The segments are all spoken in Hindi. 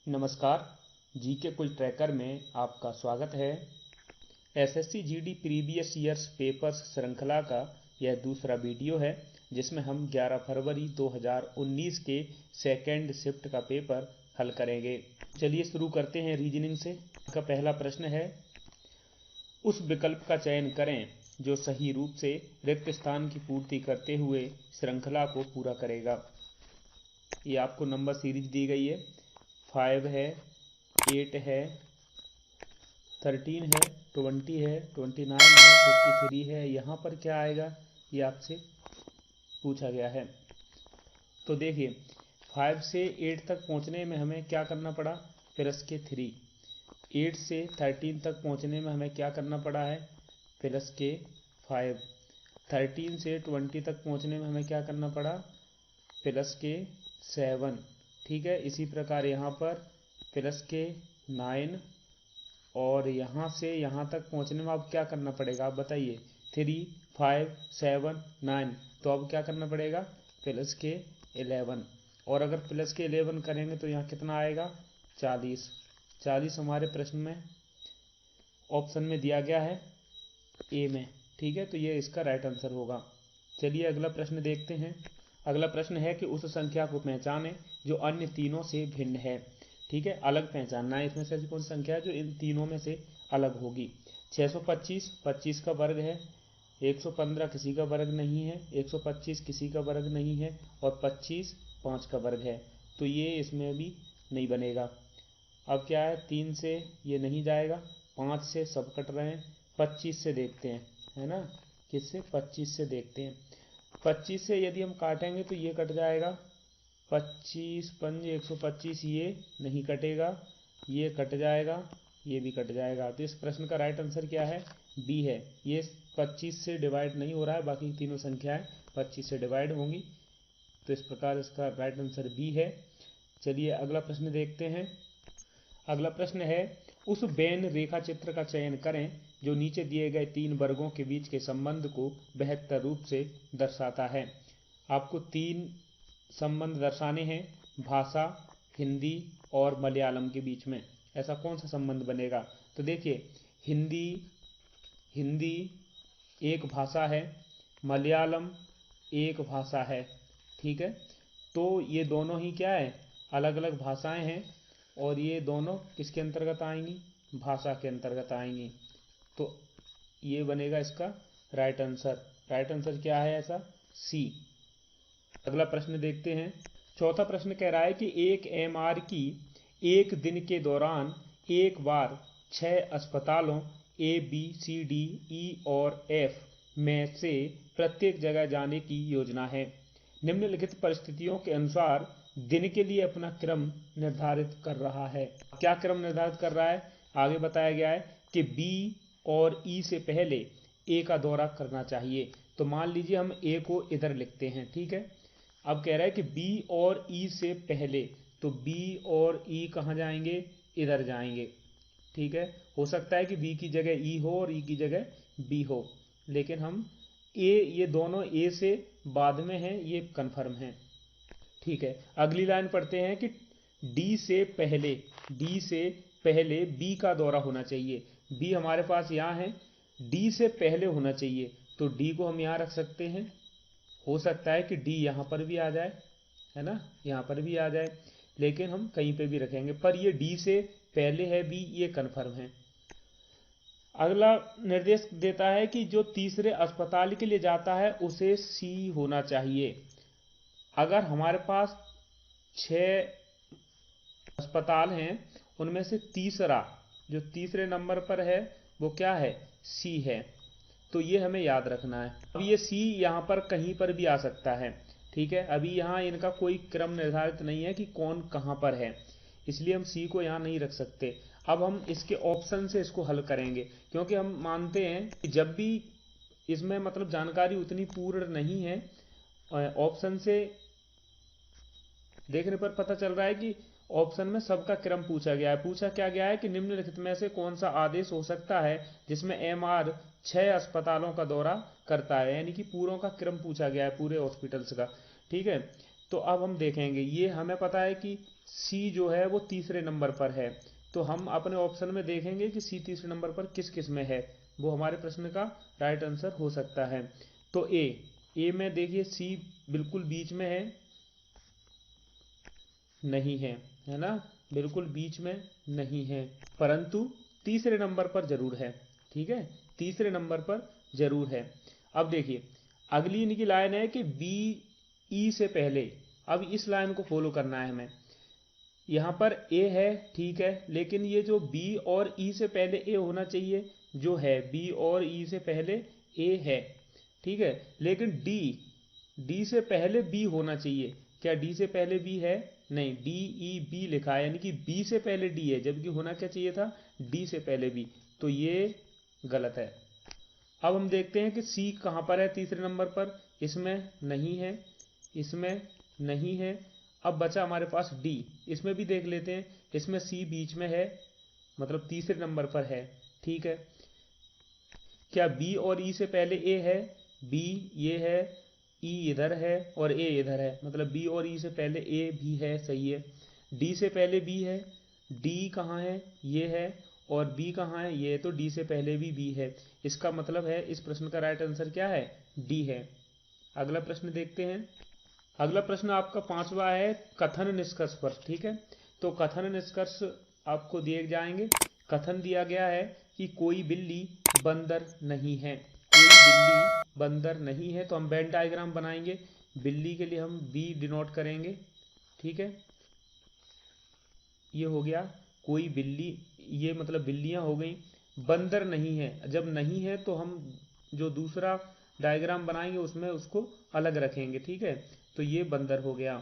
नमस्कार। जीके कुल ट्रैकर में आपका स्वागत है। SSC GD previous years papers श्रृंखला का यह दूसरा वीडियो है, जिसमें हम 11 फरवरी 2019 के सेकेंड शिफ्ट का पेपर हल करेंगे। चलिए शुरू करते हैं रीजनिंग से। का पहला प्रश्न है, उस विकल्प का चयन करें जो सही रूप से रिक्त स्थान की पूर्ति करते हुए श्रृंखला को पूरा करेगा। ये आपको नंबर सीरीज दी गई है। 5 है, 8 है, 13 है, 20 है, 29 है, 53 है। यहाँ पर क्या आएगा ये आपसे पूछा गया है। तो देखिए 5 से 8 तक पहुँचने में हमें क्या करना पड़ा, प्लस के 3। 8 से 13 तक पहुँचने में हमें क्या करना पड़ा है, प्लस के 5। 13 से 20 तक पहुँचने में हमें क्या करना पड़ा, प्लस के 7। ठीक है, इसी प्रकार यहाँ पर प्लस के 9 और यहाँ से यहाँ तक पहुँचने में अब क्या करना पड़ेगा आप बताइए। 3, 5, 7, 9, तो अब क्या करना पड़ेगा, प्लस के 11। और अगर प्लस के 11 करेंगे तो यहाँ कितना आएगा, 40। 40 हमारे प्रश्न में ऑप्शन में दिया गया है ए में। ठीक है, तो ये इसका राइट आंसर होगा। चलिए अगला प्रश्न देखते हैं। अगला प्रश्न है कि उस संख्या को पहचानें जो अन्य तीनों से भिन्न है। ठीक है, अलग पहचानना है। इसमें से ऐसी कौन सी संख्या है जो इन तीनों में से अलग होगी। 625 25 का वर्ग है, 115 किसी का वर्ग नहीं है, 125 किसी का वर्ग नहीं है, और 25 5 का वर्ग है। तो ये इसमें भी नहीं बनेगा। अब क्या है, 3 से ये नहीं जाएगा, 5 से सब कट रहे हैं, 25 से देखते हैं, है ना। किससे, 25 से देखते हैं। 25 से यदि हम काटेंगे तो ये कट जाएगा, 25 पंज 125, ये नहीं कटेगा, ये कट जाएगा, ये भी कट जाएगा। तो इस प्रश्न का राइट आंसर क्या है, बी है। ये 25 से डिवाइड नहीं हो रहा है, बाकी तीनों संख्याएं 25 से डिवाइड होंगी। तो इस प्रकार इसका राइट आंसर बी है। चलिए अगला प्रश्न देखते हैं। अगला प्रश्न है, उस बेन रेखा चित्र का चयन करें जो नीचे दिए गए तीन वर्गों के बीच के संबंध को बेहतर रूप से दर्शाता है। आपको तीन संबंध दर्शाने हैं, भाषा, हिंदी और मलयालम के बीच में। ऐसा कौन सा संबंध बनेगा। तो देखिए हिंदी हिंदी एक भाषा है, मलयालम एक भाषा है। ठीक है, तो ये दोनों ही क्या है, अलग अलग भाषाएं हैं, और ये दोनों किसके अंतर्गत आएंगी, भाषा के अंतर्गत आएंगी। तो ये बनेगा इसका राइट आंसर। राइट आंसर क्या है ऐसा, सी। अगला प्रश्न देखते हैं। चौथा प्रश्न कह रहा है कि एक एमआर की एक दिन के दौरान एक बार 6 अस्पतालों A B C D E और एफ में से प्रत्येक जगह जाने की योजना है। निम्नलिखित परिस्थितियों के अनुसार दिन के लिए अपना क्रम निर्धारित कर रहा है। क्या क्रम निर्धारित कर रहा है, आगे बताया गया है कि बी और ई से पहले ए का दौरा करना चाहिए। तो मान लीजिए हम ए को इधर लिखते हैं। ठीक है, अब कह रहा है कि बी और ई से पहले, तो बी और ई कहाँ जाएंगे, इधर जाएंगे। ठीक है, हो सकता है कि बी की जगह ई हो और ई की जगह बी हो, लेकिन हम ए, ये दोनों ए से बाद में हैं, ये कंफर्म है। ठीक है, अगली लाइन पढ़ते हैं कि डी से पहले बी का दौरा होना चाहिए। बी हमारे पास यहाँ है, डी से पहले होना चाहिए, तो डी को हम यहाँ रख सकते हैं। हो सकता है कि डी यहाँ पर भी आ जाए, है ना, यहाँ पर भी आ जाए, लेकिन हम कहीं पे भी रखेंगे, पर ये डी से पहले है बी, ये कन्फर्म है। अगला निर्देश देता है कि जो तीसरे अस्पताल के लिए जाता है उसे सी होना चाहिए। अगर हमारे पास 6 अस्पताल हैं, उनमें से तीसरा जो तीसरे नंबर पर है वो क्या है, सी है। तो ये हमें याद रखना है। अब ये सी यहाँ पर कहीं पर भी आ सकता है। ठीक है, अभी यहाँ इनका कोई क्रम निर्धारित नहीं है कि कौन कहाँ पर है, इसलिए हम सी को यहाँ नहीं रख सकते। अब हम इसके ऑप्शन से इसको हल करेंगे, क्योंकि हम मानते हैं कि जब भी इसमें मतलब जानकारी उतनी पूर्ण नहीं है, ऑप्शन से देखने पर पता चल रहा है कि ऑप्शन में सबका क्रम पूछा गया है। पूछा क्या गया है कि निम्नलिखित में से कौन सा आदेश हो सकता है जिसमें एमआर 6 अस्पतालों का दौरा करता है, यानी कि पूरों का क्रम पूछा गया है, पूरे हॉस्पिटल्स का। ठीक है, तो अब हम देखेंगे, ये हमें पता है कि सी जो है वो तीसरे नंबर पर है, तो हम अपने ऑप्शन में देखेंगे कि सी तीसरे नंबर पर किस किस में है, वो हमारे प्रश्न का राइट आंसर हो सकता है। तो ए में देखिए सी बिल्कुल बीच में है, नहीं है ना, बिल्कुल बीच में नहीं है, परंतु तीसरे नंबर पर जरूर है। ठीक है, तीसरे नंबर पर जरूर है। अब देखिए अगली इनकी लाइन है कि बी ई से पहले, अब इस लाइन को फॉलो करना है हमें। यहाँ पर ए है, ठीक है, लेकिन ये जो बी और ई से पहले ए होना चाहिए, जो है बी और ई से पहले ए है, ठीक है, लेकिन डी डी से पहले बी होना चाहिए। क्या डी से पहले बी है? नहीं, डी ई बी लिखा है, यानी कि बी से पहले डी है, जबकि होना क्या चाहिए था? डी से पहले बी, तो ये गलत है। अब हम देखते हैं कि सी कहाँ पर है तीसरे नंबर पर, इसमें नहीं है, इसमें नहीं है। अब बचा हमारे पास डी, इसमें भी देख लेते हैं, इसमें सी बीच में है, मतलब तीसरे नंबर पर है, ठीक है। क्या बी और ई से पहले ए है? बी ये है, ई इधर है और ए इधर है, मतलब बी और ई से पहले ए भी है, सही है। डी से पहले बी है, डी कहाँ है? ये है, और बी कहाँ है? ये, तो डी से पहले भी बी है। इसका मतलब है इस प्रश्न का राइट आंसर क्या है? डी है। अगला प्रश्न देखते हैं। अगला प्रश्न आपका पांचवा है कथन निष्कर्ष पर, ठीक है। तो कथन निष्कर्ष आपको दिए जाएंगे। कथन दिया गया है कि कोई बिल्ली बंदर नहीं है, कोई बिल्ली बंदर नहीं है, तो हम वेन डायग्राम बनाएंगे। बिल्ली के लिए हम बी डिनोट करेंगे, ठीक है। ये हो गया कोई बिल्ली, ये मतलब बिल्लियां हो गई। बंदर नहीं है, जब नहीं है तो हम जो दूसरा डायग्राम बनाएंगे उसमें उसको अलग रखेंगे, ठीक है। तो ये बंदर हो गया।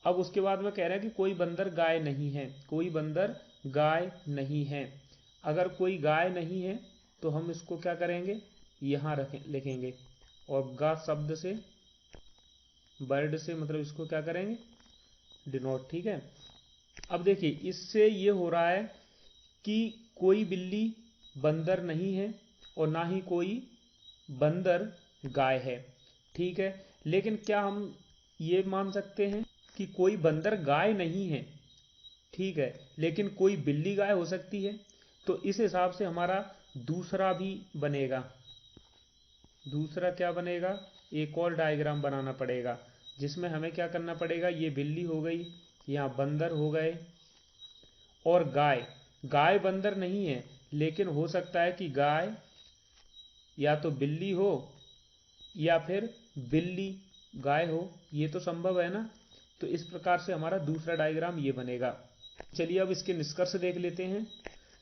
अब उसके बाद में कह रहा है कि कोई बंदर गाय नहीं है, कोई बंदर गाय नहीं है। अगर कोई गाय नहीं है तो हम इसको क्या करेंगे? यहाँ रखें, लिखेंगे, और गा शब्द से, बर्ड से, मतलब इसको क्या करेंगे? डिनोट, ठीक है। अब देखिए इससे ये हो रहा है कि कोई बिल्ली बंदर नहीं है और ना ही कोई बंदर गाय है, ठीक है। लेकिन क्या हम ये मान सकते हैं कि कोई बंदर गाय नहीं है, ठीक है, लेकिन कोई बिल्ली गाय हो सकती है? तो इस हिसाब से हमारा दूसरा भी बनेगा। दूसरा क्या बनेगा? एक और डायग्राम बनाना पड़ेगा, जिसमें हमें क्या करना पड़ेगा? ये बिल्ली हो गई, यहाँ बंदर हो गए, और गाय, गाय बंदर नहीं है, लेकिन हो सकता है कि गाय या तो बिल्ली हो या फिर बिल्ली गाय हो, ये तो संभव है ना। तो इस प्रकार से हमारा दूसरा डायग्राम ये बनेगा। चलिए अब इसके निष्कर्ष देख लेते हैं।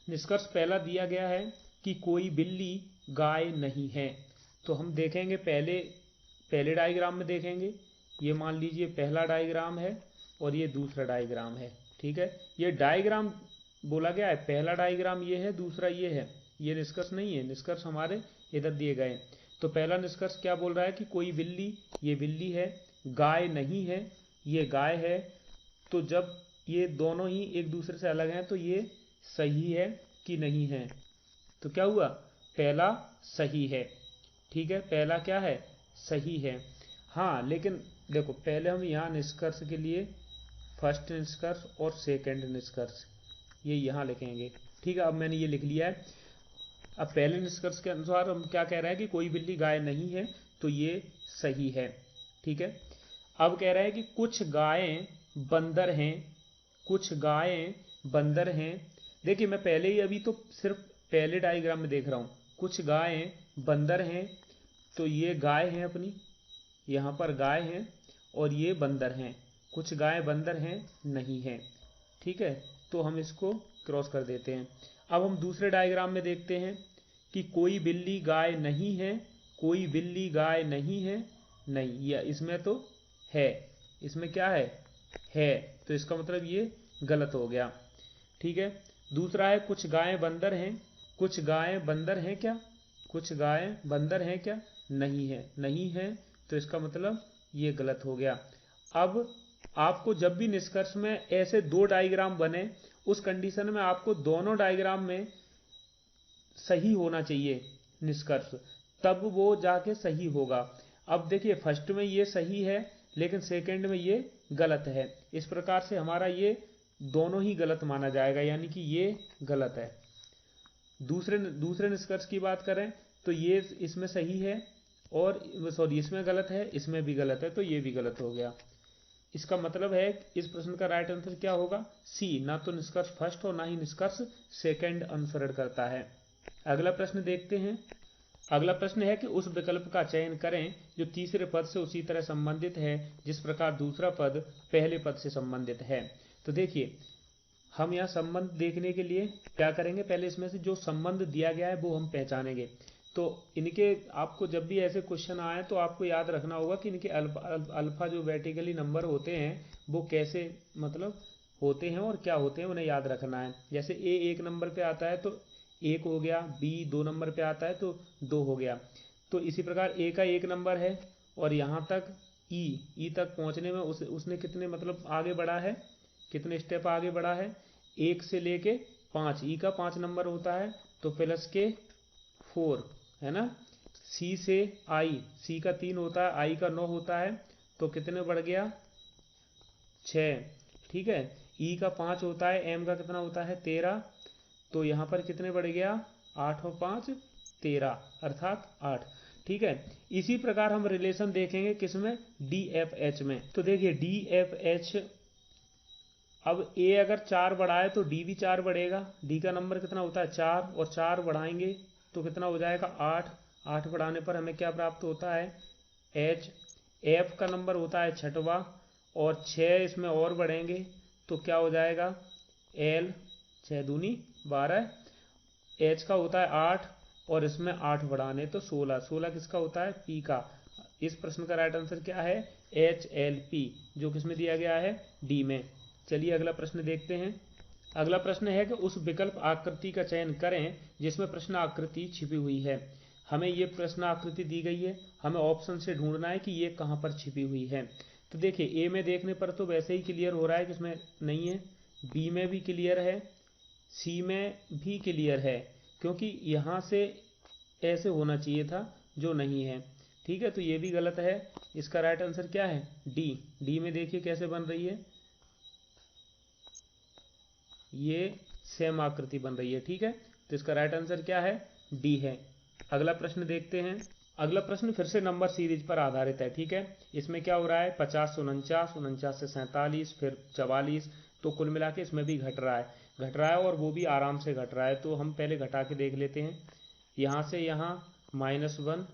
निष्कर्ष पहला दिया गया है कि कोई बिल्ली गाय नहीं है, तो हम देखेंगे पहले पहले डायग्राम में देखेंगे। ये मान लीजिए पहला डायग्राम है और ये दूसरा डायग्राम है, ठीक है। ये डायग्राम बोला गया है, पहला डायग्राम ये है, दूसरा ये है, ये निष्कर्ष नहीं है, निष्कर्ष हमारे इधर दिए गए। तो पहला निष्कर्ष क्या बोल रहा है कि कोई बिल्ली, ये बिल्ली है, गाय नहीं है, ये गाय है। तो जब ये दोनों ही एक दूसरे से अलग हैं तो ये सही है कि नहीं है? तो क्या हुआ? पहला सही है, ठीक है, पहला क्या है? सही है। हाँ, लेकिन देखो पहले हम यहाँ निष्कर्ष के लिए फर्स्ट निष्कर्ष और सेकंड निष्कर्ष ये यहाँ लिखेंगे, ठीक है। अब मैंने ये लिख लिया है। अब पहले निष्कर्ष के अनुसार हम क्या कह रहे हैं कि कोई बिल्ली गाय नहीं है, तो ये सही है, ठीक है। अब कह रहे हैं कि कुछ गायें बंदर हैं, कुछ गायें बंदर हैं। देखिए मैं पहले ही अभी तो सिर्फ पहले डायग्राम में देख रहा हूँ, कुछ गायें बंदर हैं, तो ये गाय हैं अपनी, यहाँ पर गाय हैं और ये बंदर हैं। कुछ गाय बंदर हैं नहीं है, ठीक है, तो हम इसको क्रॉस कर देते हैं। अब हम दूसरे डायग्राम में देखते हैं कि कोई बिल्ली गाय नहीं है, कोई बिल्ली गाय नहीं है, नहीं, या इसमें तो है, इसमें क्या है, तो इसका मतलब ये गलत हो गया, ठीक है। दूसरा है कुछ गायें बंदर हैं, कुछ गायें बंदर हैं क्या? कुछ गायें बंदर हैं क्या? नहीं है, नहीं है, तो इसका मतलब ये गलत हो गया। अब आपको जब भी निष्कर्ष में ऐसे दो डायग्राम बने, उस कंडीशन में आपको दोनों डायग्राम में सही होना चाहिए निष्कर्ष, तब वो जाके सही होगा। अब देखिए फर्स्ट में ये सही है लेकिन सेकंड में ये गलत है। इस प्रकार से हमारा ये दोनों ही गलत माना जाएगा, यानी कि ये गलत है। दूसरे दूसरे निष्कर्ष की बात करें तो ये इसमें सही है और सॉरी इसमें गलत है, इसमें भी गलत है, तो ये भी गलत हो गया। इसका मतलब है इस प्रश्न का राइट आंसर क्या होगा? सी। ना तो निष्कर्ष फर्स्ट और ना ही निष्कर्ष सेकंड अनुसरण करता है। अगला प्रश्न देखते हैं। अगला प्रश्न है कि उस विकल्प का चयन करें जो तीसरे पद से उसी तरह संबंधित है जिस प्रकार दूसरा पद पहले पद से संबंधित है। तो देखिए हम यहाँ संबंध देखने के लिए क्या करेंगे, पहले इसमें से जो संबंध दिया गया है वो हम पहचानेंगे। तो इनके आपको जब भी ऐसे क्वेश्चन आए तो आपको याद रखना होगा कि इनके अल्फा जो वर्टिकली नंबर होते हैं वो कैसे मतलब होते हैं और क्या होते हैं, उन्हें याद रखना है। जैसे ए 1 नंबर पे आता है तो 1 हो गया, बी 2 नंबर पे आता है तो 2 हो गया। तो इसी प्रकार ए का 1 नंबर है और यहाँ तक ई तक पहुँचने में उसने कितने मतलब आगे बढ़ा है, कितने स्टेप आगे बढ़ा है, 1 से लेके 5। ई का 5 नंबर होता है तो प्लस के 4 है ना। सी से आई, सी का 3 होता है, आई का 9 होता है तो कितने बढ़ गया 6। ठीक है, ई का 5 होता है, एम का कितना होता है 13, तो यहाँ पर कितने बढ़ गया 8 और 5 13 अर्थात 8। ठीक है, इसी प्रकार हम रिलेशन देखेंगे किसमें, डी एफ एच में। तो देखिए डी एफ एच, अब ए अगर 4 बढ़ाए तो डी भी 4 बढ़ेगा। डी का नंबर कितना होता है 4 और 4 बढ़ाएंगे तो कितना हो जाएगा 8। 8 बढ़ाने पर हमें क्या प्राप्त होता है एच। एफ का नंबर होता है 6वां और 6 इसमें और बढ़ेंगे तो क्या हो जाएगा एल। 6 दूनी 12। एच का होता है 8 और इसमें 8 बढ़ाने तो 16। 16 किसका होता है पी का। इस प्रश्न का राइट आंसर क्या है एच एल पी, जो किसमें दिया गया है डी में। चलिए अगला प्रश्न देखते हैं। अगला प्रश्न है कि उस विकल्प आकृति का चयन करें जिसमें प्रश्न आकृति छिपी हुई है। हमें ये प्रश्न आकृति दी गई है, हमें ऑप्शन से ढूंढना है कि ये कहाँ पर छिपी हुई है। तो देखिए ए में देखने पर तो वैसे ही क्लियर हो रहा है कि इसमें नहीं है, बी में भी क्लियर है, सी में भी क्लियर है, क्योंकि यहाँ से ऐसे होना चाहिए था जो नहीं है। ठीक है, तो ये भी गलत है। इसका राइट आंसर क्या है डी। डी में देखिए कैसे बन रही है, ये सेम आकृति बन रही है। ठीक है, तो इसका राइट आंसर क्या है डी है। अगला प्रश्न देखते हैं। अगला प्रश्न फिर से नंबर सीरीज पर आधारित है। ठीक है, इसमें क्या हो रहा है 50 से 49, 49 से 47, फिर 44, तो कुल मिला के इसमें भी घट रहा है और वो भी आराम से घट रहा है। तो हम पहले घटा के देख लेते हैं। यहाँ से यहाँ -1,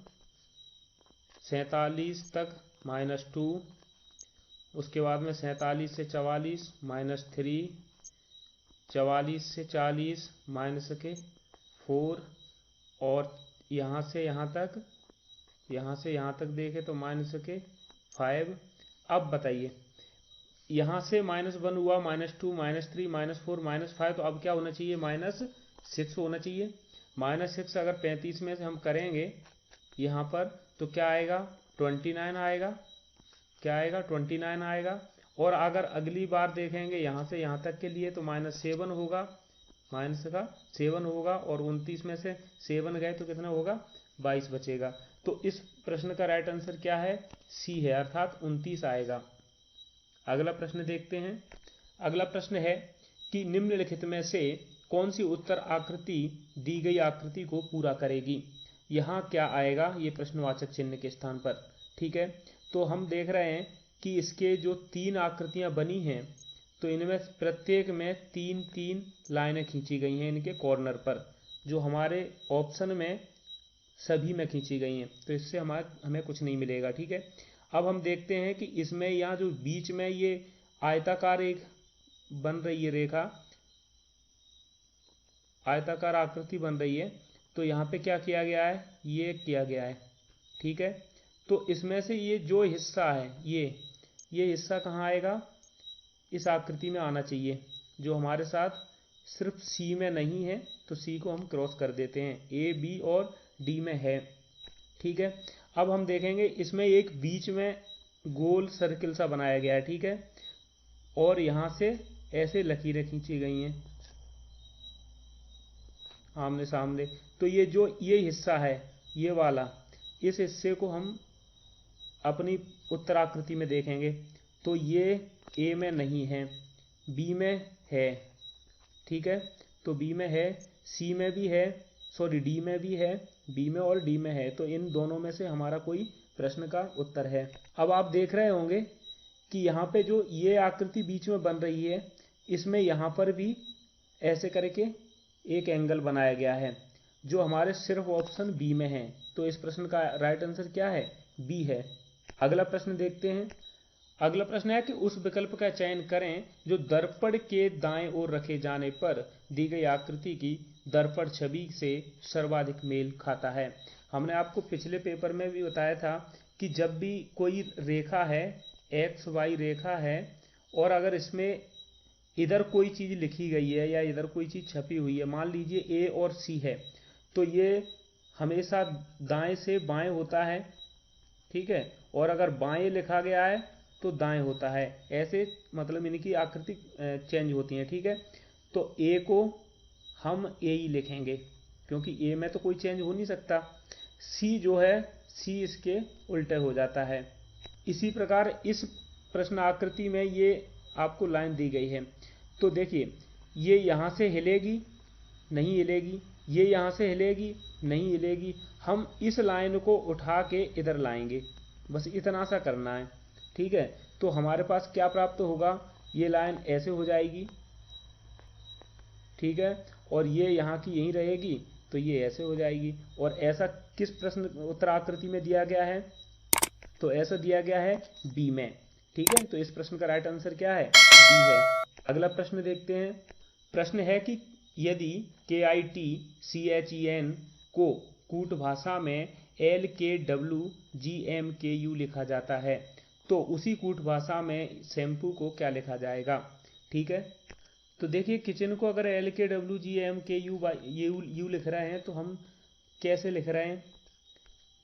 47 तक -2, उसके बाद में 47 से 44 -3, 44 से 40 -4, और यहाँ से यहाँ तक देखें तो -5। अब बताइए यहाँ से -1 हुआ, -2, -3, -4, -5, तो अब क्या होना चाहिए -6 होना चाहिए। -6 अगर 35 में से हम करेंगे यहाँ पर तो क्या आएगा 29 आएगा। क्या आएगा 29 आएगा। और अगर अगली बार देखेंगे यहाँ से यहाँ तक के लिए तो -7 होगा, माइनस का 7 होगा, और 29 में से 7 गए तो कितना होगा 22 बचेगा। तो इस प्रश्न का राइट आंसर क्या है सी है, अर्थात 29 आएगा। अगला प्रश्न देखते हैं। अगला प्रश्न है कि निम्नलिखित में से कौन सी उत्तर आकृति दी गई आकृति को पूरा करेगी। यहाँ क्या आएगा ये प्रश्नवाचक चिन्ह के स्थान पर। ठीक है, तो हम देख रहे हैं कि इसके जो 3 आकृतियां बनी हैं तो इनमें प्रत्येक में 3-3 लाइनें खींची गई हैं इनके कॉर्नर पर, जो हमारे ऑप्शन में सभी में खींची गई हैं, तो इससे हमें कुछ नहीं मिलेगा। ठीक है, अब हम देखते हैं कि इसमें यहाँ जो बीच में ये आयताकार एक बन रही है रेखा, आयताकार आकृति बन रही है, तो यहाँ पे क्या किया गया है ये किया गया है। ठीक है, तो इसमें से ये जो हिस्सा है ये हिस्सा कहाँ आएगा इस आकृति में आना चाहिए, जो हमारे साथ सिर्फ सी में नहीं है, तो सी को हम क्रॉस कर देते हैं, ए बी और डी में है। ठीक है, अब हम देखेंगे इसमें एक बीच में गोल सर्किल सा बनाया गया है। ठीक है, और यहाँ से ऐसे लकीरें खींची गई हैं आमने सामने। तो ये जो ये हिस्सा है ये वाला, इस हिस्से को हम अपनी उत्तराकृति में देखेंगे तो ये ए में नहीं है, बी में है, ठीक है, तो बी में है, सी में भी है, सॉरी डी में भी है, बी में और डी में है, तो इन दोनों में से हमारा कोई प्रश्न का उत्तर है। अब आप देख रहे होंगे कि यहाँ पे जो ये आकृति बीच में बन रही है, इसमें यहाँ पर भी ऐसे करके एक एंगल बनाया गया है जो हमारे सिर्फ ऑप्शन बी में है। तो इस प्रश्न का राइट आंसर क्या है? बी है। अगला प्रश्न देखते हैं। अगला प्रश्न है कि उस विकल्प का चयन करें जो दर्पण के दाएं ओर रखे जाने पर दी गई आकृति की दर्पण छवि से सर्वाधिक मेल खाता है। हमने आपको पिछले पेपर में भी बताया था कि जब भी कोई रेखा है, एक्स वाई रेखा है, और अगर इसमें इधर कोई चीज़ लिखी गई है या इधर कोई चीज़ छपी हुई है, मान लीजिए ए और सी है, तो ये हमेशा दाएं से बाएं होता है, ठीक है, और अगर बाएं लिखा गया है तो दाएं होता है। ऐसे मतलब इनकी आकृति चेंज होती है, ठीक है। तो ए को हम ए ही लिखेंगे क्योंकि ए में तो कोई चेंज हो नहीं सकता। सी जो है, सी इसके उल्टे हो जाता है। इसी प्रकार इस प्रश्न आकृति में ये आपको लाइन दी गई है, तो देखिए ये यहाँ से हिलेगी, नहीं हिलेगी, ये यहाँ से हिलेगी, नहीं हिलेगी। हम इस लाइन को उठा के इधर लाएंगे, बस इतना सा करना है, ठीक है। तो हमारे पास क्या प्राप्त होगा? ये लाइन ऐसे हो जाएगी, ठीक है, और ये यहाँ की यहीं रहेगी, तो ये ऐसे हो जाएगी। और ऐसा किस प्रश्न उत्तर आकृति में दिया गया है? तो ऐसा दिया गया है बी में, ठीक है। तो इस प्रश्न का राइट आंसर क्या है? बी है। अगला प्रश्न देखते हैं। प्रश्न है कि यदि KITCHEN को कूट भाषा में LKWGMKU लिखा जाता है, तो उसी कूट भाषा में शैम्पू को क्या लिखा जाएगा, ठीक है। तो देखिए किचन को अगर LKWGMKU लिख रहे हैं तो हम कैसे लिख रहे हैं,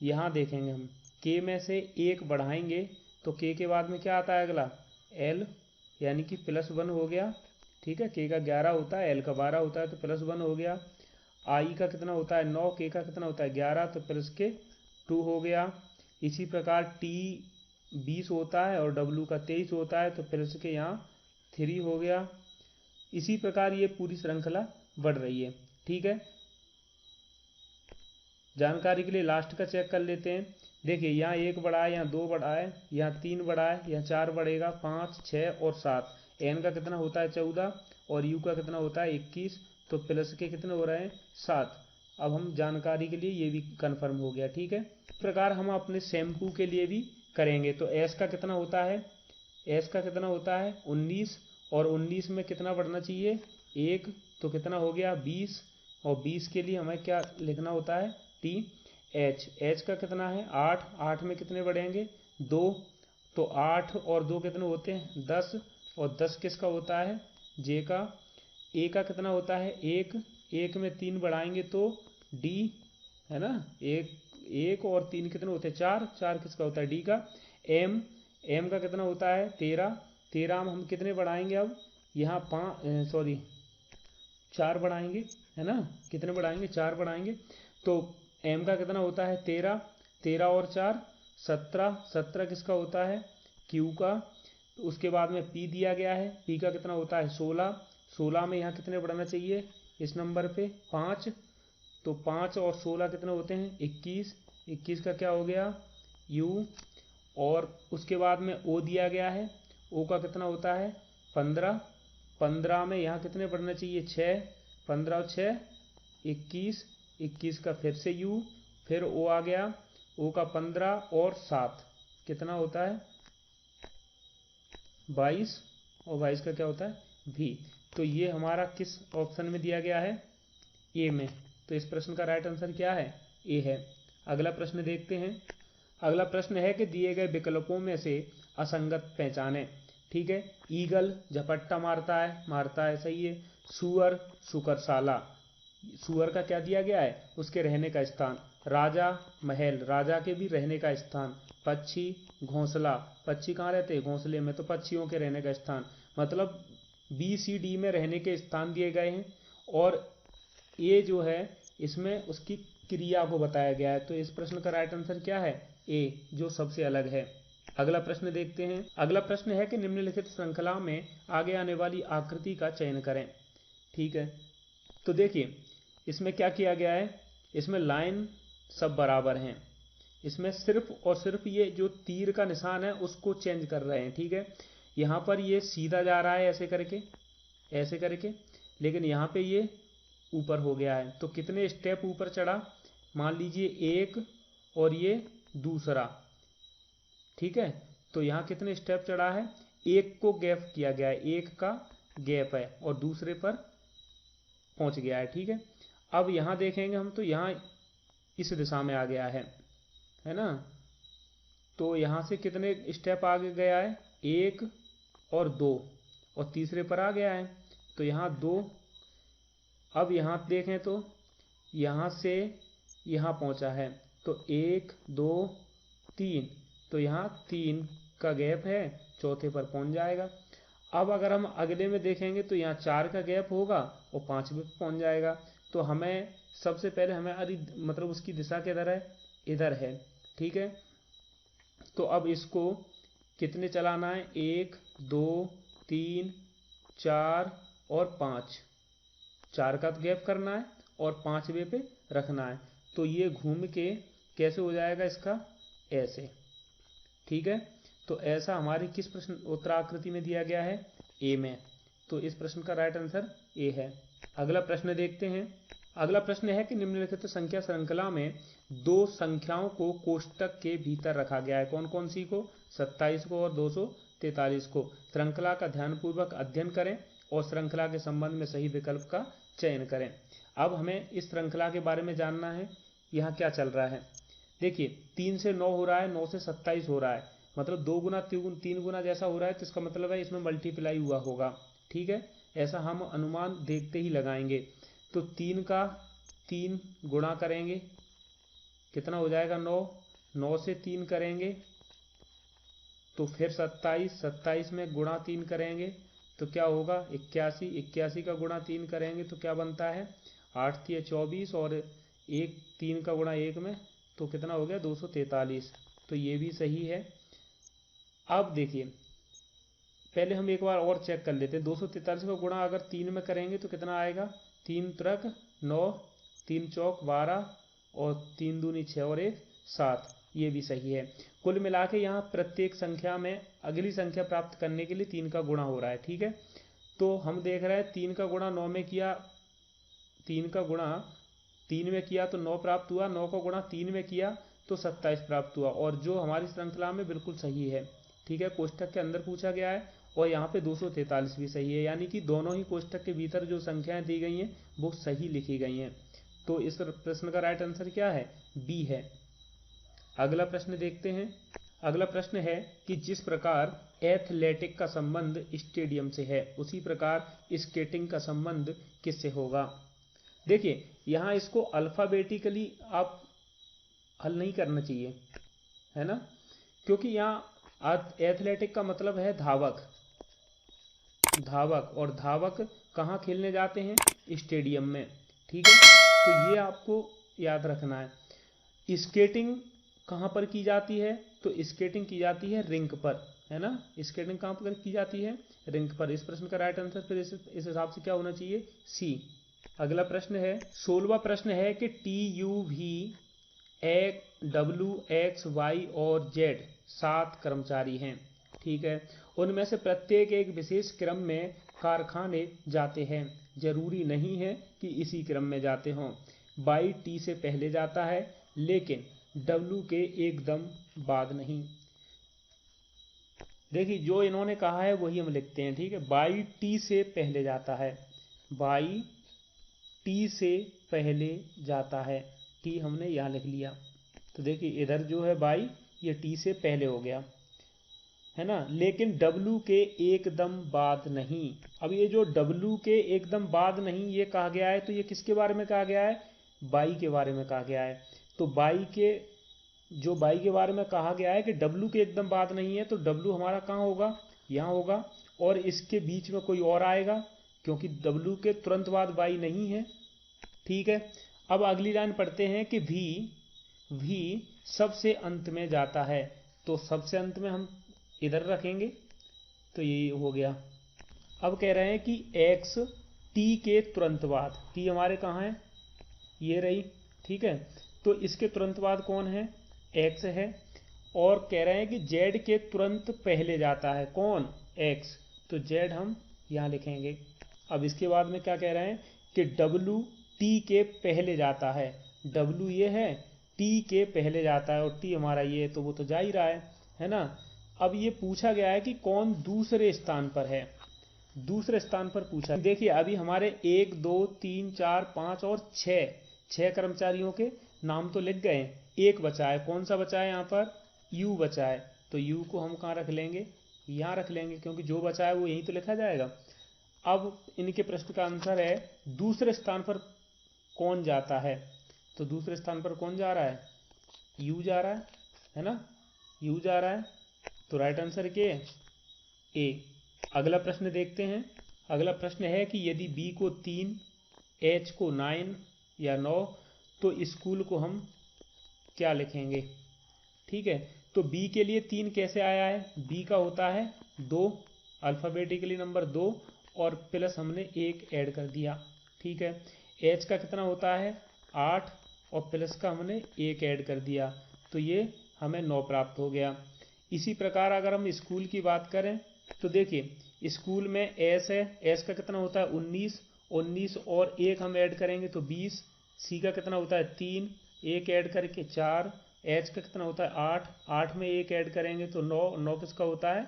यहाँ देखेंगे हम के में से एक बढ़ाएंगे तो के के बाद में क्या आता है अगला? एल, यानी कि +1 हो गया, ठीक है। के का 11 होता है, एल का 12 होता है, तो +1 हो गया। आई का कितना होता है? 9, के का कितना होता है? 11, तो +2 हो गया। इसी प्रकार टी 20 होता है और डब्लू का 23 होता है, तो +के यहाँ 3 हो गया। इसी प्रकार ये पूरी श्रृंखला बढ़ रही है, ठीक है। जानकारी के लिए लास्ट का चेक कर लेते हैं। देखिए यहाँ 1 बढ़ा है, यहाँ 2 बढ़ा है, यहाँ 3 बढ़ा है, यहाँ 4 बढ़ेगा, 5, 6 और 7। एन का कितना होता है? 14, और यू का कितना होता है? 21, तो प्लस के कितने हो रहे हैं? 7। अब हम जानकारी के लिए ये भी कंफर्म हो गया, ठीक है। इस प्रकार हम अपने शैम्पू के लिए भी करेंगे। तो एस का कितना होता है? एस का कितना होता है? 19, और 19 में कितना बढ़ना चाहिए? 1, तो कितना हो गया? 20, और 20 के लिए हमें क्या लिखना होता है? टी। एच का कितना है? 8, 8 में कितने बढ़ेंगे? 2, तो 8 और 2 कितने होते हैं? 10, और 10 किसका होता है? जे का। ए का कितना होता है? 1, 1 में 3 बढ़ाएंगे तो डी, है ना। 1 और 3 कितने होते हैं? 4, 4 किसका होता है? डी का। एम, एम का कितना होता है? 13, 13 में हम कितने बढ़ाएंगे? अब यहाँ 4 बढ़ाएंगे, है ना। कितने बढ़ाएंगे? 4 बढ़ाएंगे। तो एम का कितना होता है? 13, 13 और 4 17, 17 किसका होता है? क्यू का। उसके बाद में पी दिया गया है, पी का कितना होता है? 16, 16 में यहाँ कितने बढ़ना चाहिए इस नंबर पे? 5, तो 5 और 16 कितने होते हैं? 21, 21 का क्या हो गया? यू। और उसके बाद में ओ दिया गया है, ओ का कितना होता है? 15, 15 में यहाँ कितने बढ़ना चाहिए? 6, 15 और 6 21, 21 का फिर से यू, फिर ओ आ गया, ओ का 15 और 7 कितना होता है? 22, और 22 का क्या होता है? भी। तो ये हमारा किस ऑप्शन में दिया गया है? ए में। तो इस प्रश्न का राइट आंसर क्या है? ए है। अगला प्रश्न देखते हैं। अगला प्रश्न है कि दिए गए विकल्पों में से असंगत पहचाने, ठीक है। ईगल झपट्टा मारता है, सही है। सुअर सुकरशाला, सुअर का क्या दिया गया है? उसके रहने का स्थान। राजा महल, राजा के भी रहने का स्थान। पक्षी घोंसला, पक्षी कहाँ रहते हैं? घोंसले में, तो पक्षियों के रहने का स्थान। मतलब BCD में रहने के स्थान दिए गए हैं, और ये जो है इसमें उसकी क्रिया को बताया गया है। तो इस प्रश्न का राइट आंसर क्या है? ए, जो सबसे अलग है। अगला प्रश्न देखते हैं। अगला प्रश्न है कि निम्नलिखित श्रृंखला में आगे आने वाली आकृति का चयन करें। ठीक है, तो देखिए इसमें क्या किया गया है, इसमें लाइन सब बराबर हैं, इसमें सिर्फ और सिर्फ ये जो तीर का निशान है उसको चेंज कर रहे हैं। ठीक है, यहाँ पर ये सीधा जा रहा है ऐसे करके, लेकिन यहाँ पे ये ऊपर हो गया है। तो कितने स्टेप ऊपर चढ़ा, मान लीजिए एक और ये दूसरा। ठीक है, तो यहाँ कितने स्टेप चढ़ा है, एक को गैप किया गया है, एक का गैप है और दूसरे पर पहुंच गया है। ठीक है, अब यहाँ देखेंगे हम तो यहाँ इस दिशा में आ गया है ना। तो यहाँ से कितने स्टेप आगे गया है, एक और दो, और तीसरे पर आ गया है तो यहाँ दो। अब यहाँ देखें तो यहाँ से यहाँ पहुँचा है तो एक दो तीन, तो यहाँ तीन का गैप है, चौथे पर पहुँच जाएगा। अब अगर हम अगले में देखेंगे तो यहाँ चार का गैप होगा और पाँचवें पर पहुँच जाएगा। तो हमें सबसे पहले हमें मतलब उसकी दिशा किधर है, इधर है। ठीक है, तो अब इसको कितने चलाना है, एक दो तीन चार और पाँच, चार का गैप करना है और पाँचवें पे रखना है। तो ये घूम के कैसे हो जाएगा इसका, ऐसे। ठीक है, तो ऐसा हमारी किस प्रश्न उत्तराकृति में दिया गया है, ए में। तो इस प्रश्न का राइट आंसर ए है। अगला प्रश्न देखते हैं। अगला प्रश्न है कि निम्नलिखित संख्या श्रृंखला में दो संख्याओं को कोष्टक के भीतर रखा गया है। कौन कौन सी को, 27 को और 243 को। श्रृंखला का ध्यानपूर्वक अध्ययन करें और श्रृंखला के संबंध में सही विकल्प का चयन करें। अब हमें इस श्रृंखला के बारे में जानना है, यहाँ क्या चल रहा है। देखिए 3 से 9 हो रहा है, 9 से 27 हो रहा है, मतलब 2 गुना 3 गुना जैसा हो रहा है, तो इसका मतलब है इसमें मल्टीप्लाई हुआ होगा। ठीक है, ऐसा हम अनुमान देखते ही लगाएंगे। तो 3 का 3 गुणा करेंगे, कितना हो जाएगा, 9। 9 से 3 करेंगे तो फिर 27, 27 में गुणा 3 करेंगे तो क्या होगा, 81। 81 का गुणा 3 करेंगे तो क्या बनता है, 8 3 24, और एक 3 का गुणा 1 में तो कितना हो गया, 243। तो ये भी सही है। अब देखिए पहले हम एक बार और चेक कर लेते हैं। 243 का गुणा अगर 3 में करेंगे तो कितना आएगा, 3 त्रिक 9, 3 चौक 12 और 3 दूनी 6 और 1 7। ये भी सही है। कुल मिला के यहाँ प्रत्येक संख्या में अगली संख्या प्राप्त करने के लिए 3 का गुणा हो रहा है। ठीक है, तो हम देख रहे हैं 3 का गुणा 9 में किया, 3 का गुणा 3 में किया तो 9 प्राप्त हुआ, 9 का गुणा 3 में किया तो 27 प्राप्त हुआ, और जो हमारी श्रृंखला में बिल्कुल सही है। ठीक है, कोष्टक के अंदर पूछा गया है और यहाँ पे 243 भी सही है, यानी कि दोनों ही कोष्टक के भीतर जो संख्याएं दी गई हैं वो सही लिखी गई हैं। तो इस प्रश्न का राइट आंसर क्या है, बी है। अगला प्रश्न देखते हैं। अगला प्रश्न है कि जिस प्रकार एथलेटिक का संबंध स्टेडियम से है उसी प्रकार स्केटिंग का संबंध किससे होगा। देखिए यहाँ इसको अल्फाबेटिकली आप हल नहीं करना चाहिए, है ना, क्योंकि यहाँ एथलेटिक का मतलब है धावक, धावक, और धावक कहाँ खेलने जाते हैं, स्टेडियम में। ठीक है, तो ये आपको याद रखना है। स्केटिंग कहाँ पर की जाती है, तो स्केटिंग की जाती है रिंक पर, है ना। स्केटिंग कहाँ पर की जाती है, रिंक पर। इस प्रश्न का राइट आंसर फिर इस हिसाब से क्या होना चाहिए, सी। अगला प्रश्न है, 16वां प्रश्न है कि TUV WX Y और Z 7 कर्मचारी हैं। ठीक है, उनमें से प्रत्येक एक विशेष क्रम में कारखाने जाते हैं, जरूरी नहीं है कि इसी क्रम में जाते हों। Y T से पहले जाता है लेकिन W के एकदम बाद नहीं। देखिए जो इन्होंने कहा है वही हम लिखते हैं। ठीक है, Y T से पहले जाता है, Y T से पहले जाता है, T हमने यहाँ लिख लिया। तो देखिए इधर जो है Y ये T से पहले हो गया, है ना, लेकिन W के एकदम बाद नहीं। अब ये जो W के एकदम बाद नहीं ये कहा गया है, तो ये किसके बारे में कहा गया है, Y के बारे में कहा गया है। तो Y के बारे में कहा गया है कि W के एकदम बाद नहीं है, तो W हमारा कहाँ होगा, यहाँ होगा, और इसके बीच में कोई और आएगा क्योंकि W के तुरंत बाद Y नहीं है। ठीक है, अब अगली लाइन पढ़ते हैं कि V सबसे अंत में जाता है, तो सबसे अंत में हम इधर रखेंगे, तो ये हो गया। अब कह रहे हैं कि x t के तुरंत बाद, t हमारे कहाँ है, ये रही, ठीक है। तो इसके तुरंत बाद कौन है, x है। और कह रहे हैं कि z के तुरंत पहले जाता है कौन, x, तो z हम यहाँ लिखेंगे। अब इसके बाद में क्या कह रहे हैं कि w t के पहले जाता है, w ये है, t के पहले जाता है, और t हमारा ये है, तो वो तो जा ही रहा है ना। अब ये पूछा गया है कि कौन दूसरे स्थान पर है, दूसरे स्थान पर पूछा। देखिए अभी हमारे 1 2 3 4 5 और 6 कर्मचारियों के नाम तो लिख गए, एक बचा है, कौन सा बचा है यहाँ पर, u बचा है। तो u को हम कहाँ रख लेंगे, यहाँ रख लेंगे, क्योंकि जो बचा है वो यहीं तो लिखा जाएगा। अब इनके प्रश्न का आंसर है दूसरे स्थान पर कौन जाता है, तो दूसरे स्थान पर कौन जा रहा है, u जा रहा है ना, u जा रहा है। तो राइट आंसर क्या है, ए। अगला प्रश्न देखते हैं। अगला प्रश्न है कि यदि b को 3, h को 9 या 9, तो स्कूल को हम क्या लिखेंगे, ठीक है। तो b के लिए 3 कैसे आया है, b का होता है 2, अल्फ़ाबेटिकली नंबर 2, और प्लस हमने 1 ऐड कर दिया, ठीक है। h का कितना होता है 8, और प्लस का हमने 1 ऐड कर दिया, तो ये हमें 9 प्राप्त हो गया। इसी प्रकार अगर हम स्कूल की बात करें, तो देखिए स्कूल में एस है, एस का कितना होता है 19, 19 और 1 हम ऐड करेंगे तो 20, सी का कितना होता है 3, 1 ऐड करके 4, एच का कितना होता है 8, 8 में 1 ऐड करेंगे तो 9, 9 किसका होता है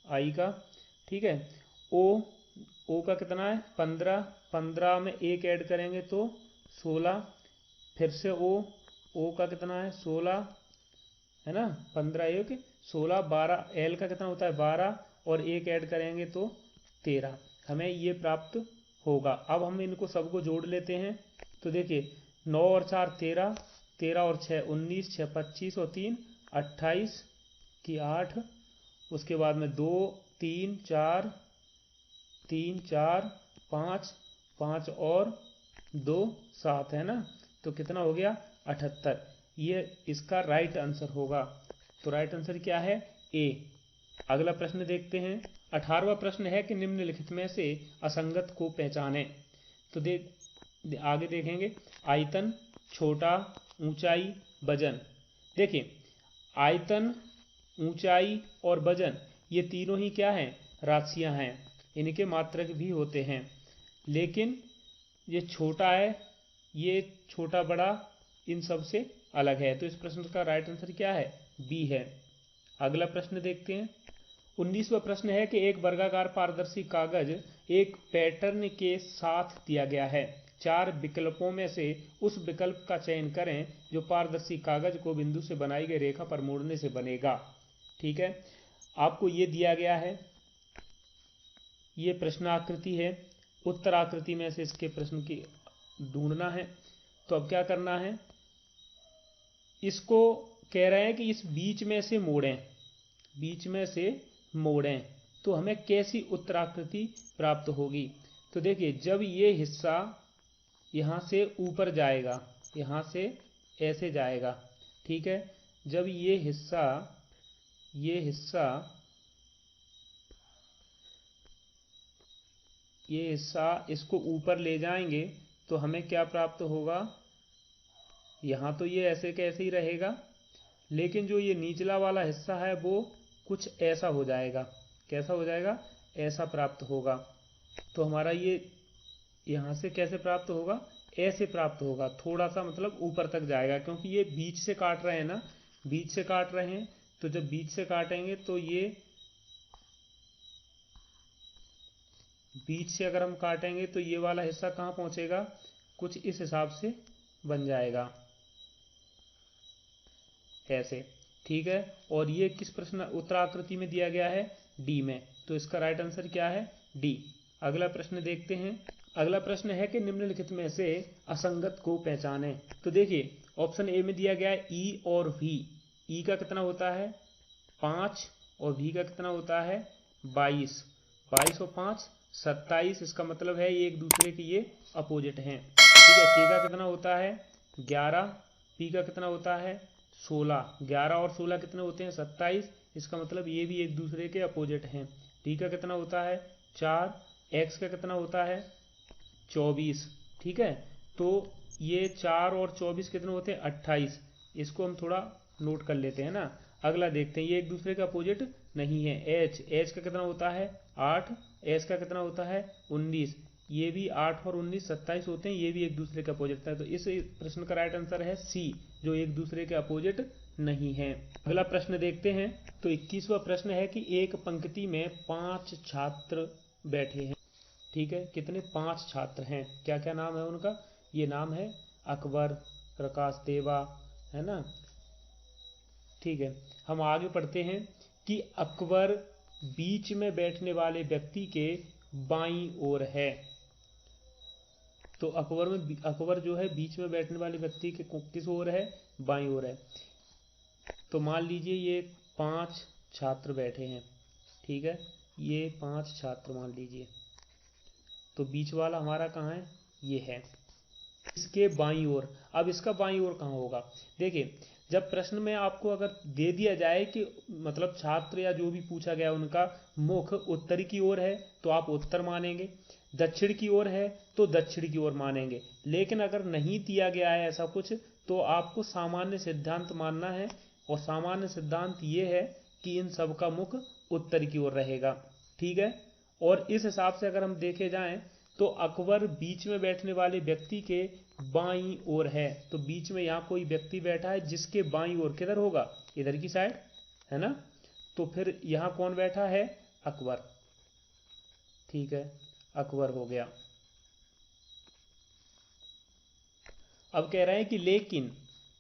आई का, ठीक है। ओ का कितना है 15, 15 में 1 ऐड करेंगे तो 16, फिर से ओ का कितना है 16, है ना, 15 1 16, 12, एल का कितना होता है 12, और 1 ऐड करेंगे तो 13, हमें ये प्राप्त होगा। अब हम इनको सबको जोड़ लेते हैं, तो देखिए 9 और 4 13, 13 और 6 19, 6 25 और 3 28 की 8, उसके बाद में 2 3 4 3 4 5, 5 और 2 7, है ना, तो कितना हो गया 78, ये इसका राइट आंसर होगा। तो राइट आंसर क्या है ए। अगला प्रश्न देखते हैं। 18वां प्रश्न है कि निम्नलिखित में से असंगत को पहचानें। तो आगे देखेंगे, आयतन, छोटा, ऊंचाई, वजन। देखिए आयतन, ऊंचाई और वजन ये तीनों ही क्या हैं, राशियां हैं, इनके मात्रक भी होते हैं। लेकिन ये छोटा है, ये छोटा बड़ा इन सब से अलग है, तो इस प्रश्न का राइट आंसर क्या है, बी है। अगला प्रश्न देखते हैं। 19वां प्रश्न है कि एक वर्गाकार पारदर्शी कागज एक पैटर्न के साथ दिया गया है, 4 विकल्पों में से उस विकल्प का चयन करें जो पारदर्शी कागज को बिंदु से बनाई गई रेखा पर मोड़ने से बनेगा, ठीक है। आपको ये दिया गया है, ये प्रश्न आकृति है, उत्तर आकृति में से इसके प्रश्न की ढूंढना है। तो अब क्या करना है, इसको कह रहे हैं कि इस बीच में से मोड़ें, बीच में से मोड़ें, तो हमें कैसी उत्तराकृति प्राप्त होगी। तो देखिए जब ये हिस्सा यहाँ से ऊपर जाएगा, यहाँ से ऐसे जाएगा, ठीक है, जब ये हिस्सा इसको ऊपर ले जाएंगे तो हमें क्या प्राप्त होगा, यहाँ तो ये ऐसे कैसे ही रहेगा, लेकिन जो ये निचला वाला हिस्सा है वो कुछ ऐसा हो जाएगा, कैसा हो जाएगा, ऐसा प्राप्त होगा। तो हमारा ये यहाँ से कैसे प्राप्त होगा, ऐसे प्राप्त होगा, थोड़ा सा मतलब ऊपर तक जाएगा, क्योंकि ये बीच से काट रहे हैं ना, बीच से काट रहे हैं, तो जब बीच से काटेंगे तो ये बीच से अगर हम काटेंगे तो ये वाला हिस्सा कहाँ पहुँचेगा, कुछ इस हिसाब से बन जाएगा ऐसे, ठीक है। और ये किस प्रश्न उत्तराकृति में दिया गया है, डी में, तो इसका राइट आंसर क्या है, डी। अगला प्रश्न देखते हैं। अगला प्रश्न है कि निम्नलिखित में से असंगत को पहचानें। तो देखिए ऑप्शन ए में दिया गया है ई और वी, ई का कितना होता है 5, और वी का कितना होता है 22, 22 और 5 27, इसका मतलब है ये एक दूसरे के ये अपोजिट हैं, ठीक है। के का कितना होता है 11, पी का कितना होता है 16, 11 और 16 कितने होते हैं 27, इसका मतलब ये भी एक दूसरे के अपोजिट हैं। टी का कितना होता है 4, एक्स का कितना होता है 24, ठीक है। तो ये 4 और 24 कितने होते हैं 28, इसको हम थोड़ा नोट कर लेते हैं ना। अगला देखते हैं, ये एक दूसरे का अपोजिट नहीं है। एच का कितना होता है 8, एस का कितना होता है 19, ये भी 8 और 19 27 होते हैं, ये भी एक दूसरे का अपोजिट है। तो इस प्रश्न का राइट आंसर है सी, जो एक दूसरे के अपोजिट नहीं है। अगला प्रश्न देखते हैं। तो 21वां प्रश्न है कि एक पंक्ति में 5 छात्र बैठे हैं, ठीक है। कितने 5 छात्र हैं, क्या क्या नाम है उनका, ये नाम है अकबर, प्रकाश देवा, है ना, ठीक है। हम आगे पढ़ते हैं कि अकबर बीच में बैठने वाले व्यक्ति के बाईं ओर है। तो अकबर जो है बीच में बैठने वाले व्यक्ति के किस ओर है, बाईं ओर है। तो मान लीजिए ये 5 छात्र बैठे हैं, ठीक है, ये 5 छात्र मान लीजिए। तो बीच वाला हमारा कहाँ है, ये है इसके बाईं ओर। अब इसका बाईं ओर कहाँ होगा, देखिए जब प्रश्न में आपको अगर दे दिया जाए कि मतलब छात्र या जो भी पूछा गया उनका मुख उत्तरी की ओर है तो आप उत्तर मानेंगे, दक्षिण की ओर है तो दक्षिण की ओर मानेंगे। लेकिन अगर नहीं दिया गया है ऐसा कुछ तो आपको सामान्य सिद्धांत मानना है, और सामान्य सिद्धांत ये है कि इन सब का मुख उत्तर की ओर रहेगा, ठीक है। और इस हिसाब से अगर हम देखे जाएं तो अकबर बीच में बैठने वाले व्यक्ति के बाईं ओर है। तो बीच में यहाँ कोई व्यक्ति बैठा है जिसके बाईं ओर किधर होगा, इधर की साइड, है ना। तो फिर यहाँ कौन बैठा है, अकबर, ठीक है, अकबर हो गया। अब कह रहे हैं कि लेकिन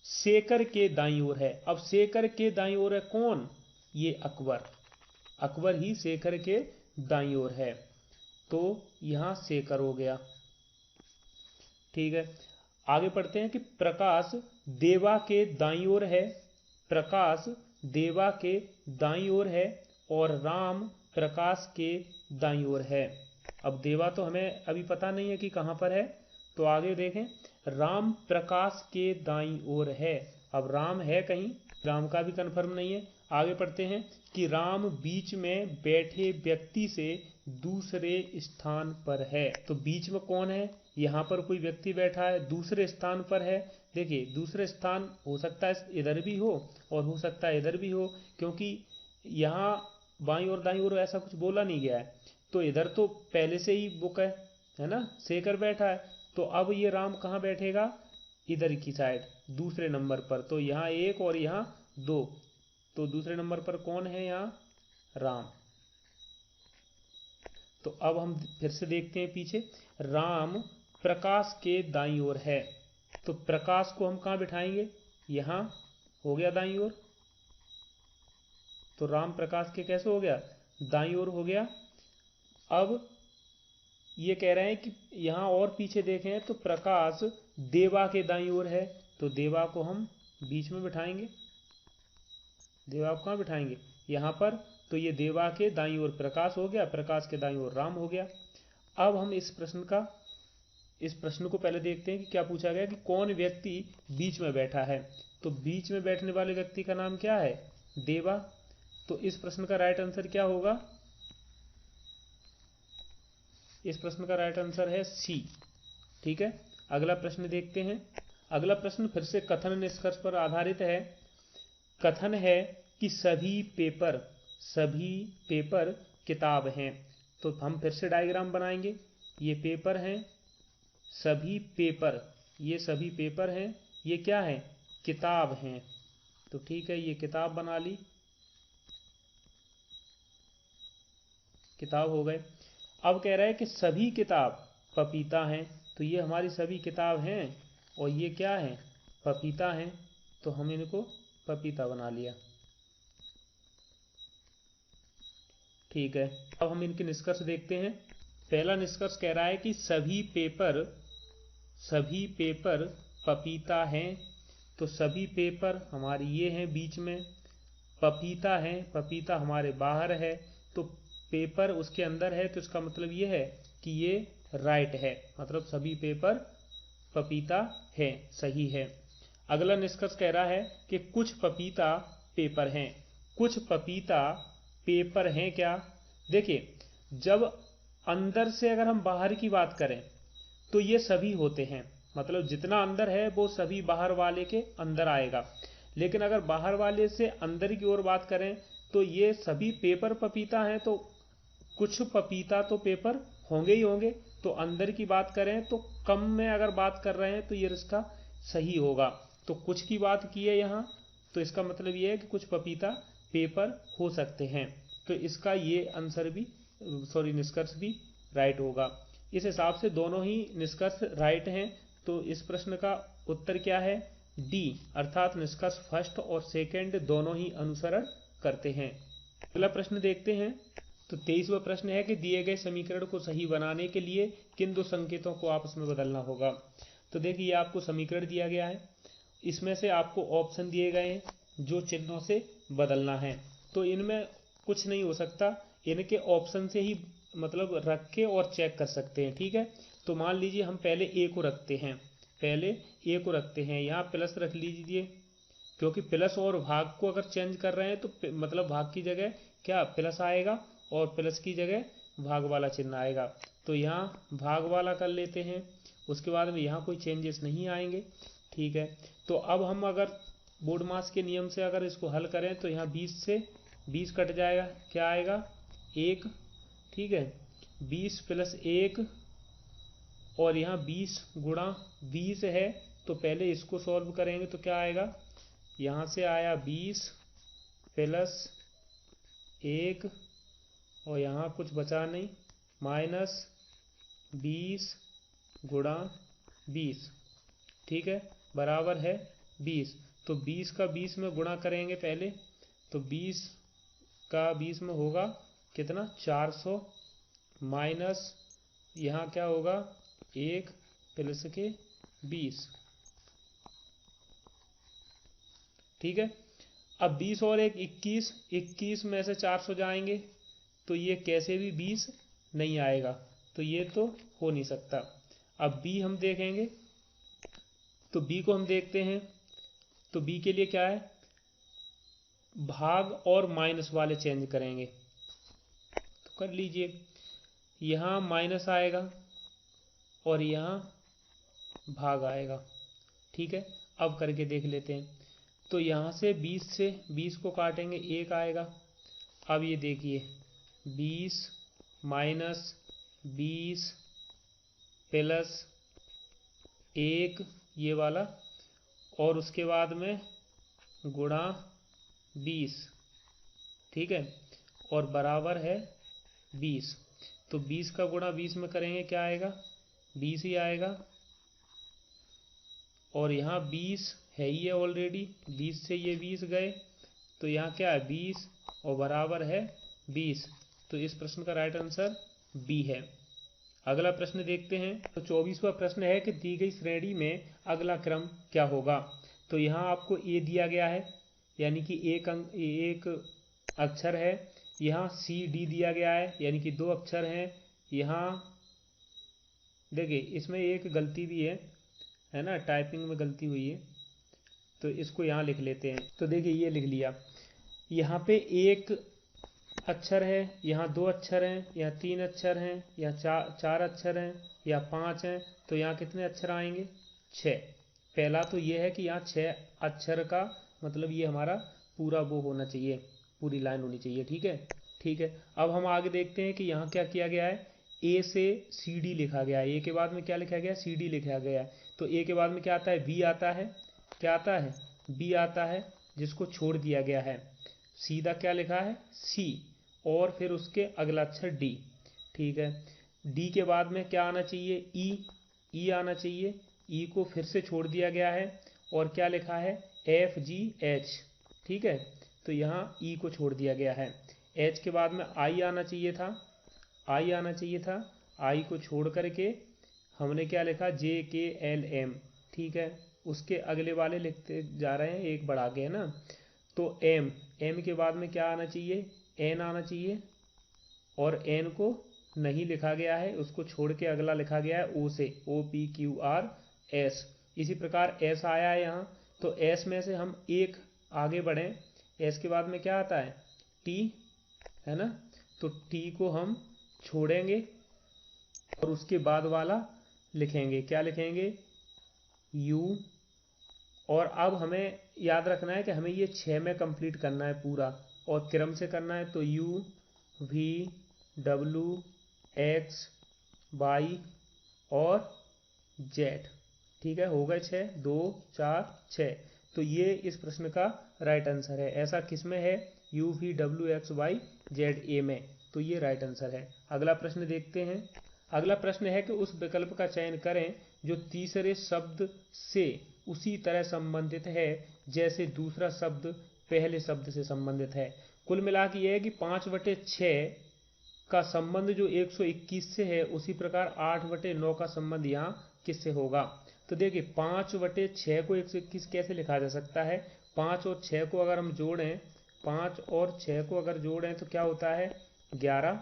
शेखर के दाईं ओर है। अब शेखर के दाईं ओर है कौन, ये अकबर, अकबर ही शेखर के दाईं ओर है। तो यहां शेखर हो गया, ठीक है। आगे पढ़ते हैं कि प्रकाश देवा के दाईं ओर है, प्रकाश देवा के दाईं ओर है और राम प्रकाश के दाईं ओर है। अब देवा तो हमें अभी पता नहीं है कि कहां पर है, तो आगे देखें, राम प्रकाश के दाईं ओर है। अब राम है कहीं, राम का भी कंफर्म नहीं है। आगे पढ़ते हैं कि राम बीच में बैठे व्यक्ति से दूसरे स्थान पर है। तो बीच में कौन है, यहाँ पर कोई व्यक्ति बैठा है, दूसरे स्थान पर है। देखिए दूसरे स्थान हो सकता है इधर भी हो और हो सकता है इधर भी हो, क्योंकि यहाँ बाईं और दाईं ओर ऐसा कुछ बोला नहीं गया है। तो इधर तो पहले से ही बुक है ना, शेखर बैठा है। तो अब ये राम कहाँ बैठेगा, इधर की साइड दूसरे नंबर पर। तो यहाँ 1 और यहाँ 2, तो दूसरे नंबर पर कौन है यहाँ, राम। तो अब हम फिर से देखते हैं पीछे, राम प्रकाश के दाईं ओर है। तो प्रकाश को हम कहाँ बिठाएंगे, यहाँ हो गया दाईं ओर। तो राम प्रकाश के कैसे हो गया, दाईं ओर हो गया। अब ये कह रहे हैं कि यहाँ और पीछे देखें तो प्रकाश देवा के दाईं ओर है। तो देवा को हम बीच में बिठाएंगे, देवा को कहाँ बिठाएंगे, यहाँ पर। तो ये देवा के दाईं ओर प्रकाश हो गया, प्रकाश के दाईं ओर राम हो गया। अब हम इस प्रश्न को पहले देखते हैं कि क्या पूछा गया कि कौन व्यक्ति बीच में बैठा है। तो बीच में बैठने वाले व्यक्ति का नाम क्या है, देवा। तो इस प्रश्न का राइट आंसर क्या होगा, इस प्रश्न का राइट आंसर है सी, ठीक है। अगला प्रश्न देखते हैं। अगला प्रश्न फिर से कथन निष्कर्ष पर आधारित है। कथन है कि सभी पेपर किताब हैं। तो हम फिर से डायग्राम बनाएंगे, ये पेपर हैं, सभी पेपर, ये सभी पेपर हैं, ये क्या है, किताब हैं। तो ठीक है, ये किताब बना ली, किताब हो गए। अब कह रहा है कि सभी किताब पपीता हैं। तो ये हमारी सभी किताब हैं और ये क्या है, पपीता हैं। तो हम इनको पपीता बना लिया, ठीक है। अब हम इनके निष्कर्ष देखते हैं। पहला निष्कर्ष कह रहा है कि सभी पेपर पपीता हैं। तो सभी पेपर हमारी ये हैं बीच में, पपीता है, पपीता हमारे बाहर है। तो पेपर उसके अंदर है, तो इसका मतलब ये है कि ये राइट है, मतलब सभी पेपर पपीता है, सही है। अगला निष्कर्ष कह रहा है कि कुछ पपीता पेपर हैं। कुछ पपीता पेपर हैं क्या? देखिए, जब अंदर से अगर हम बाहर की बात करें तो ये सभी होते हैं, मतलब जितना अंदर है वो सभी बाहर वाले के अंदर आएगा। लेकिन अगर बाहर वाले से अंदर की ओर बात करें तो ये सभी पेपर पपीता हैं, तो कुछ पपीता तो पेपर होंगे ही होंगे। तो अंदर की बात करें तो कम में अगर बात कर रहे हैं तो ये इसका सही होगा। तो कुछ की बात की है यहाँ, तो इसका मतलब ये है कि कुछ पपीता पेपर हो सकते हैं। तो इसका ये आंसर भी निष्कर्ष भी राइट होगा। इस हिसाब से दोनों ही निष्कर्ष राइट हैं। तो इस प्रश्न का उत्तर क्या है? डी, अर्थात निष्कर्ष फर्स्ट और सेकंड दोनों ही अनुसरण करते हैं। अगला प्रश्न देखते हैं। तो 23वां प्रश्न है कि दिए गए समीकरण को सही बनाने के लिए किन दो संकेतों को आपस में बदलना होगा। तो देखिए, आपको समीकरण दिया गया है, इसमें से आपको ऑप्शन दिए गए हैं जो चिन्हों से बदलना है। तो इनमें कुछ नहीं हो सकता, इनके ऑप्शन से ही मतलब रख के और चेक कर सकते हैं। ठीक है, तो मान लीजिए हम पहले ए को रखते हैं, यहाँ प्लस रख लीजिए, क्योंकि प्लस और भाग को अगर चेंज कर रहे हैं तो मतलब भाग की जगह क्या प्लस आएगा और प्लस की जगह भाग वाला चिन्ह आएगा। तो यहाँ भाग वाला कर लेते हैं, उसके बाद में यहाँ कोई चेंजेस नहीं आएंगे। ठीक है, तो अब हम अगर बोर्ड मास के नियम से अगर इसको हल करें तो यहाँ 20 से 20 कट जाएगा, क्या आएगा? 1। ठीक है, 20 प्लस 1, और यहाँ 20 गुणा 20 है, तो पहले इसको सॉल्व करेंगे तो क्या आएगा? यहाँ से आया 20 प्लस 1, और यहाँ कुछ बचा नहीं, माइनस 20 गुणा 20। ठीक है, बराबर है 20। तो 20 का 20 में गुणा करेंगे पहले, तो 20 का 20 में होगा कितना? 400, माइनस यहाँ क्या होगा? 1 प्लस के 20। ठीक है, अब 20 और 1 21, 21 में से 400 जाएंगे तो ये कैसे भी 20 नहीं आएगा, तो ये तो हो नहीं सकता। अब बी हम देखेंगे, तो बी को हम देखते हैं, तो बी के लिए क्या है? भाग और माइनस वाले चेंज करेंगे, तो कर लीजिए। यहाँ माइनस आएगा और यहाँ भाग आएगा। ठीक है, अब करके देख लेते हैं। तो यहाँ से 20 को काटेंगे, 1 आएगा। अब ये देखिए, 20 माइनस 20 प्लस 1 ये वाला, और उसके बाद में गुणा 20। ठीक है, और बराबर है 20। तो 20 का गुणा 20 में करेंगे, क्या आएगा? 20 ही आएगा। और यहाँ 20 है ही है ऑलरेडी, 20 से ये 20 गए, तो यहाँ क्या है? 20, और बराबर है 20। तो इस प्रश्न का राइट आंसर बी है। अगला प्रश्न देखते हैं। तो 24वां प्रश्न है कि दी गई श्रेणी में अगला क्रम क्या होगा। तो यहाँ आपको ए दिया गया है, यानी कि एक अक्षर है। यहाँ सी डी दिया गया है, यानी कि 2 अक्षर हैं। यहाँ देखिए, इसमें एक गलती भी है ना, टाइपिंग में गलती हुई है, तो इसको यहाँ लिख लेते हैं। तो देखिए, ये लिख लिया, यहाँ पे एक अक्षर है, यहाँ 2 अक्षर हैं, यहाँ 3 अक्षर हैं, यहाँ 4 अक्षर हैं, या 5 हैं। तो यहाँ कितने अक्षर आएंगे? 6। पहला तो ये है कि यहाँ 6 अक्षर का मतलब ये हमारा पूरा वो होना चाहिए, पूरी लाइन होनी चाहिए। ठीक है, ठीक है। अब हम आगे देखते हैं कि यहाँ क्या किया गया है। ए से सी डी लिखा गया है, ए के बाद में क्या लिखा गया? सी डी लिखा गया है। तो ए के बाद में क्या आता है? बी आता है। क्या आता है? बी आता है, जिसको छोड़ दिया गया है। सीधा क्या लिखा है? सी, और फिर उसके अगला अक्षर डी। ठीक है, डी के बाद में क्या आना चाहिए? ई, ई आना चाहिए। ई को फिर से छोड़ दिया गया है, और क्या लिखा है? F G H. ठीक है, तो यहाँ ई को छोड़ दिया गया है। एच के बाद में आई आना चाहिए था, आई आना चाहिए था। आई को छोड़ करके हमने क्या लिखा? जे के एल एम। ठीक है, उसके अगले वाले लिखते जा रहे हैं, एक बढ़ा के, है ना। तो एम, एम के बाद में क्या आना चाहिए? एन आना चाहिए, और एन को नहीं लिखा गया है, उसको छोड़ के अगला लिखा गया है ओ से, O P Q R S. इसी प्रकार एस आया है यहाँ, तो एस में से हम एक आगे बढ़ें, एस के बाद में क्या आता है टी, है ना, तो टी को हम छोड़ेंगे और उसके बाद वाला लिखेंगे, क्या लिखेंगे यू। और अब हमें याद रखना है कि हमें ये 6 में कंप्लीट करना है पूरा और क्रम से करना है, तो U V W X Y और जेड। ठीक है, हो गए 6, 2 4 6। तो ये इस प्रश्न का राइट आंसर है। ऐसा किस में है, U V W X Y Z A में, तो ये राइट आंसर है। अगला प्रश्न देखते हैं। अगला प्रश्न है कि उस विकल्प का चयन करें जो तीसरे शब्द से उसी तरह संबंधित है जैसे दूसरा शब्द पहले शब्द से संबंधित है। कुल मिला के ये है कि 5/6 का संबंध जो 121 से है उसी प्रकार 8/9 का संबंध यहाँ किससे होगा। तो देखिए 5/6 को 121 कैसे लिखा जा सकता है, 5 और 6 को अगर हम जोड़ें, 5 और 6 को अगर जोड़ें तो क्या होता है 11।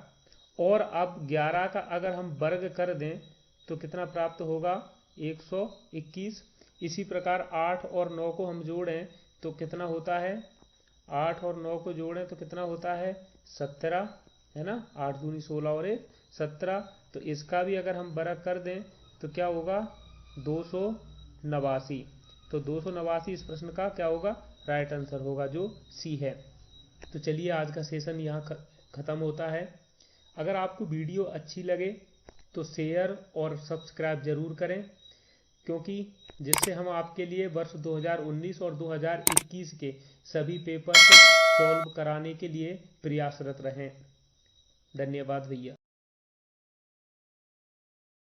और अब 11 का अगर हम वर्ग कर दें तो कितना प्राप्त होगा 121। इसी प्रकार 8 और 9 को हम जोड़ें तो कितना होता है, 8 और 9 को जोड़ें तो कितना होता है 17, है ना, 8 दूनी 16 और 1 17। तो इसका भी अगर हम वर्ग कर दें तो क्या होगा 289। तो 289 इस प्रश्न का क्या होगा राइट आंसर होगा, जो सी है। तो चलिए आज का सेशन यहाँ ख़त्म होता है। अगर आपको वीडियो अच्छी लगे तो शेयर और सब्सक्राइब ज़रूर करें, क्योंकि जिससे हम आपके लिए वर्ष 2019 और 2021 के सभी पेपर सॉल्व कराने के लिए प्रयासरत रहें। धन्यवाद भैया।